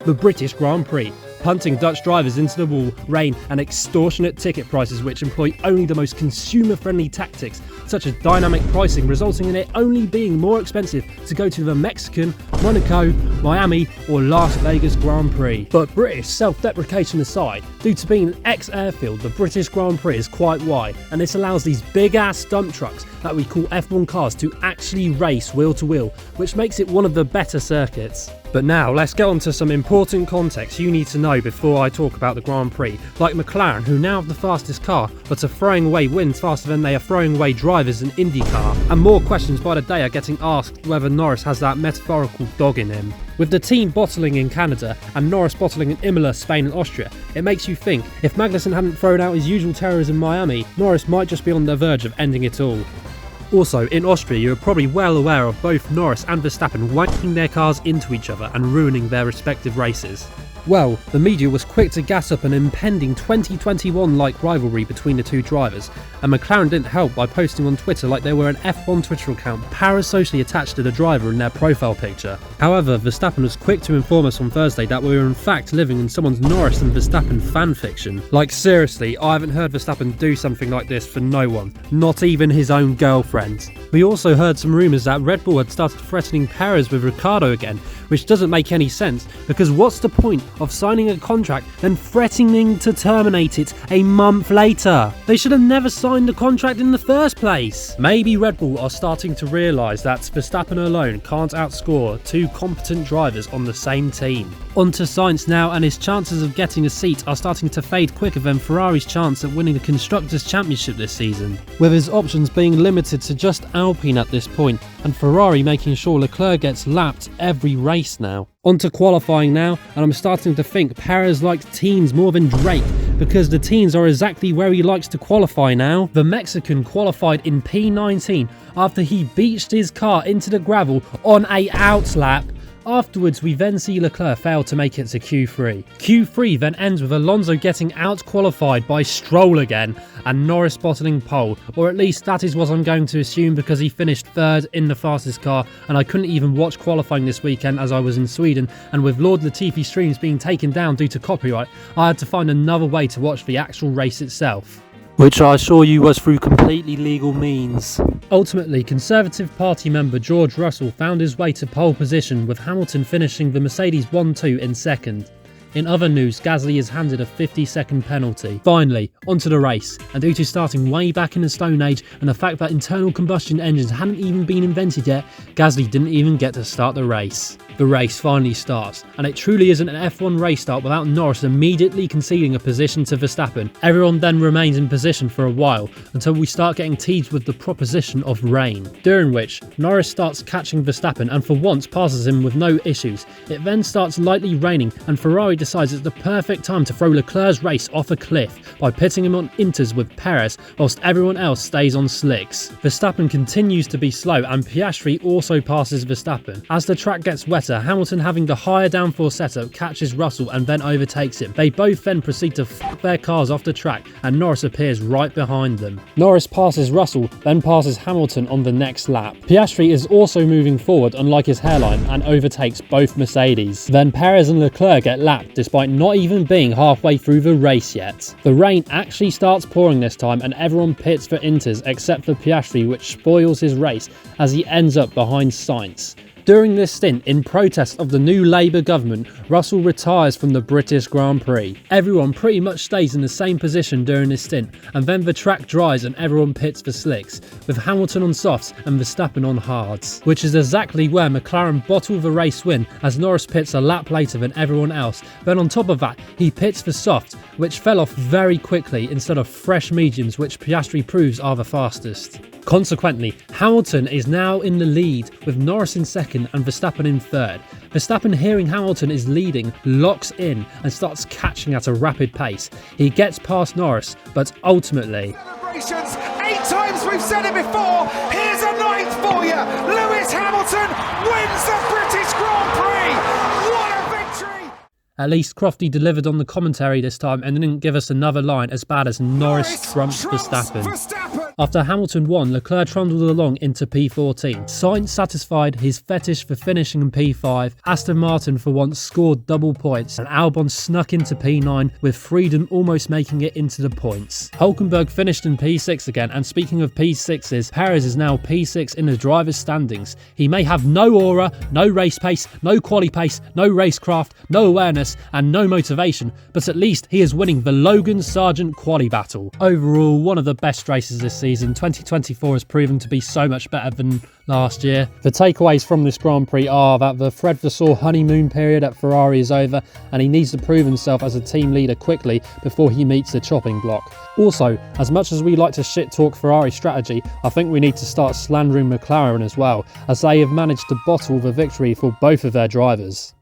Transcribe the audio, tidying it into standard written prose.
The British Grand Prix, punting Dutch drivers into the wall, rain and extortionate ticket prices which employ only the most consumer-friendly tactics such as dynamic pricing, resulting in it only being more expensive to go to the Mexican, Monaco, Miami or Las Vegas Grand Prix. But British self-deprecation aside, due to being an ex-airfield, the British Grand Prix is quite wide, and this allows these big-ass dump trucks that we call F1 cars to actually race wheel-to-wheel, which makes it one of the better circuits. But now, let's get on to some important context you need to know before I talk about the Grand Prix. Like McLaren, who now have the fastest car, but are throwing away wins faster than they are throwing away drivers in IndyCar. And more questions by the day are getting asked whether Norris has that metaphorical dog in him. With the team bottling in Canada and Norris bottling in Imola, Spain and Austria, it makes you think if Magnussen hadn't thrown out his usual terrors in Miami, Norris might just be on the verge of ending it all. Also, in Austria, you are probably well aware of both Norris and Verstappen wanking their cars into each other and ruining their respective races. Well, the media was quick to gas up an impending 2021-like rivalry between the two drivers, and McLaren didn't help by posting on Twitter like they were an F1 Twitter account parasocially attached to the driver in their profile picture. However, Verstappen was quick to inform us on Thursday that we were in fact living in someone's Norris and Verstappen fanfiction. Like seriously, I haven't heard Verstappen do something like this for no one, not even his own girlfriend. We also heard some rumours that Red Bull had started threatening Perez with Ricciardo again, which doesn't make any sense, because what's the point of signing a contract then threatening to terminate it a month later? They should have never signed the contract in the first place. Maybe Red Bull are starting to realise that Verstappen alone can't outscore two competent drivers on the same team. On to Sainz now, and his chances of getting a seat are starting to fade quicker than Ferrari's chance at winning the Constructors' Championship this season, with his options being limited to just Alpine at this point, and Ferrari making sure Leclerc gets lapped every race now. On to qualifying now, and I'm starting to think Perez likes teens more than Drake, because the teens are exactly where he likes to qualify now. The Mexican qualified in P19 after he beached his car into the gravel on a outlap. Afterwards, we then see Leclerc fail to make it to Q3. Q3 then ends with Alonso getting out-qualified by Stroll again, and Norris bottling pole, or at least that is what I'm going to assume because he finished third in the fastest car, and I couldn't even watch qualifying this weekend as I was in Sweden, and with Lord Latifi streams being taken down due to copyright, I had to find another way to watch the actual race itself, which I assure you was through completely legal means. Ultimately, Conservative Party member George Russell found his way to pole position, with Hamilton finishing the Mercedes 1-2 in second. In other news, Gasly is handed a 50-second penalty. Finally, onto the race, and due to starting way back in the Stone Age and the fact that internal combustion engines hadn't even been invented yet, Gasly didn't even get to start the race. The race finally starts, and it truly isn't an F1 race start without Norris immediately conceding a position to Verstappen. Everyone then remains in position for a while until we start getting teased with the proposition of rain, during which Norris starts catching Verstappen and for once passes him with no issues. It then starts lightly raining, and Ferrari decides it's the perfect time to throw Leclerc's race off a cliff by pitting him on inters with Perez whilst everyone else stays on slicks. Verstappen continues to be slow, and Piastri also passes Verstappen. As the track gets wetter, Hamilton, having the higher downforce setup, catches Russell and then overtakes him. They both then proceed to f*** their cars off the track, and Norris appears right behind them. Norris passes Russell, then passes Hamilton on the next lap. Piastri is also moving forward unlike his hairline and overtakes both Mercedes. Then Perez and Leclerc get lapped despite not even being halfway through the race yet. The rain actually starts pouring this time, and everyone pits for inters except for Piastri, which spoils his race as he ends up behind Sainz. During this stint, in protest of the new Labour government, Russell retires from the British Grand Prix. Everyone pretty much stays in the same position during this stint, and then the track dries and everyone pits for slicks, with Hamilton on softs and Verstappen on hards, which is exactly where McLaren bottle the race win, as Norris pits a lap later than everyone else. Then on top of that, he pits for softs, which fell off very quickly instead of fresh mediums, which Piastri proves are the fastest. Consequently, Hamilton is now in the lead, with Norris in second and Verstappen in third. Verstappen, hearing Hamilton is leading, locks in and starts catching at a rapid pace. He gets past Norris, but ultimately... Celebrations! 8 times we've said it before! Here's a 9th for you! Lewis Hamilton wins the British Grand Prix! What a victory! At least Crofty delivered on the commentary this time and didn't give us another line as bad as Norris trumps Verstappen. After Hamilton won, Leclerc trundled along into P14. Sainz satisfied his fetish for finishing in P5, Aston Martin for once scored double points, and Albon snuck into P9 with freedom almost making it into the points. Hülkenberg finished in P6 again, and speaking of P6s, Perez is now P6 in the drivers' standings. He may have no aura, no race pace, no quali pace, no racecraft, no awareness and no motivation, but at least he is winning the Logan Sargent quali battle. Overall, one of the best races this season. 2024 has proven to be so much better than last year. The takeaways from this Grand Prix are that the Fred Vasseur honeymoon period at Ferrari is over, and he needs to prove himself as a team leader quickly before he meets the chopping block. Also, as much as we like to shit talk Ferrari strategy, I think we need to start slandering McLaren as well, as they have managed to bottle the victory for both of their drivers.